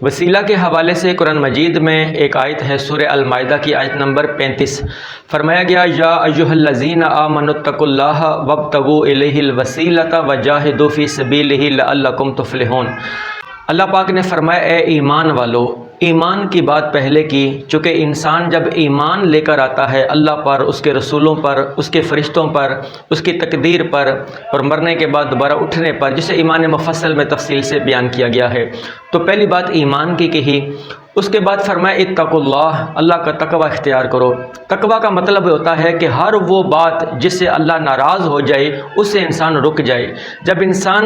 وسیلہ کے حوالے سے قرآن مجید میں ایک آیت ہے، سورہ المائدہ کی آیت نمبر 35، فرمایا گیا یا ایھا الذین آمنوا اتقوا اللہ وابتغوا الیہ الوسیلۃ وجاہدوا فی سبیلہ لعلکم تفلحون۔ اللہ پاک نے فرمایا اے ایمان والو، ایمان کی بات پہلے کی، چونکہ انسان جب ایمان لے کر آتا ہے اللہ پر، اس کے رسولوں پر، اس کے فرشتوں پر، اس کی تقدیر پر، اور مرنے کے بعد دوبارہ اٹھنے پر، جسے ایمان مفصل میں تفصیل سے بیان کیا گیا ہے، تو پہلی بات ایمان کی کہی۔ اس کے بعد فرمایا اتقوا اللہ، اللہ کا تقوی اختیار کرو۔ تقوی کا مطلب ہوتا ہے کہ ہر وہ بات جس سے اللہ ناراض ہو جائے اس سے انسان رک جائے۔ جب انسان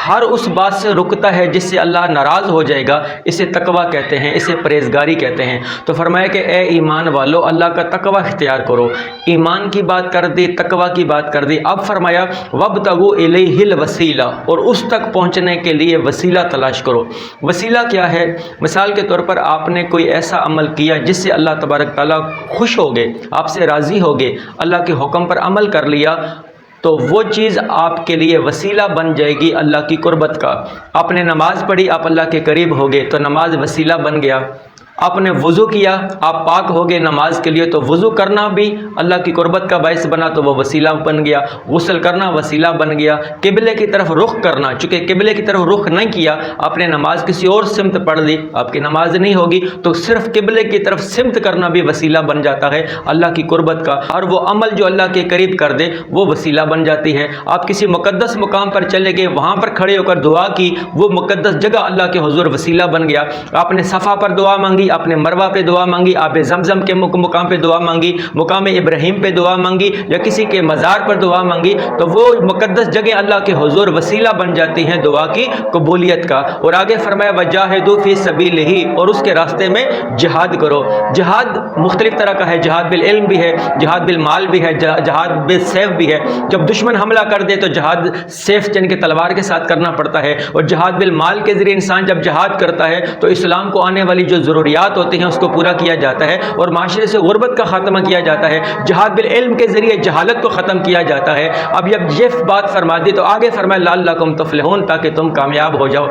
ہر اس بات سے رکتا ہے جس سے اللہ ناراض ہو جائے گا، اسے تقوی کہتے ہیں، اسے پرہیزگاری کہتے ہیں۔ تو فرمایا کہ اے ایمان والو، اللہ کا تقوی اختیار کرو۔ ایمان کی بات کر دی، تقوی کی بات کر دی، اب فرمایا وابتغوا الیہ الوسیلہ، اور اس تک پہنچنے کے لیے وسیلہ تلاش کرو۔ وسیلہ کیا ہے؟ مثال کے طور پر آپ نے کوئی ایسا عمل کیا جس سے اللہ تبارک تعالیٰ خوش ہو گئے، آپ سے راضی ہو گئے، اللہ کے حکم پر عمل کر لیا، تو وہ چیز آپ کے لیے وسیلہ بن جائے گی اللہ کی قربت کا۔ آپ نے نماز پڑھی، آپ اللہ کے قریب ہو گئے، تو نماز وسیلہ بن گیا۔ آپ نے وضو کیا، آپ پاک ہو گئے نماز کے لیے، تو وضو کرنا بھی اللہ کی قربت کا باعث بنا، تو وہ وسیلہ بن گیا۔ غسل کرنا وسیلہ بن گیا۔ قبلے کی طرف رخ کرنا، چونکہ قبلے کی طرف رخ نہیں کیا، آپ نے نماز کسی اور سمت پڑھ لی، آپ کی نماز نہیں ہوگی، تو صرف قبلے کی طرف سمت کرنا بھی وسیلہ بن جاتا ہے اللہ کی قربت کا، اور وہ عمل جو اللہ کے قریب کر دے وہ وسیلہ بن جاتی ہے۔ آپ کسی مقدس مقام پر چلے گئے، وہاں پر کھڑے ہو کر دعا کی، وہ مقدس جگہ اللہ کے حضور وسیلہ بن گیا۔ آپ نے صفا پر دعا مانگی، آپ نے مروہ پہ دعا مانگی، آب زمزم کے مقام پہ دعا مانگی، مقام ابراہیم پہ دعا مانگی، یا کسی کے مزار پر دعا مانگی، تو وہ مقدس جگہ اللہ کے حضور وسیلہ بن جاتی ہیں دعا کی قبولیت کا۔ اور آگے فرمایا وجاہدوا فی سبیلہ، اور اس کے راستے میں جہاد کرو۔ جہاد مختلف طرح کا ہے، جہاد بالعلم بھی ہے، جہاد بالمال بھی ہے، جہاد بالسیف بھی ہے۔ جب دشمن حملہ کر دے تو جہاد سیف یعنی کہ تلوار کے ساتھ کرنا پڑتا ہے، اور جہاد بالمال کے ذریعے انسان جب جہاد کرتا ہے تو اسلام کو آنے والی جو ضروریات ہوتی ہیں اس کو پورا کیا جاتا ہے، اور معاشرے سے غربت کا خاتمہ کیا جاتا ہے۔ جہاد بالعلم کے ذریعے جہالت کو ختم کیا جاتا ہے۔ اب جب یہ بات فرما دی تو آگے فرمایا لعلکم تفلحون، تاکہ تم کامیاب ہو جاؤ۔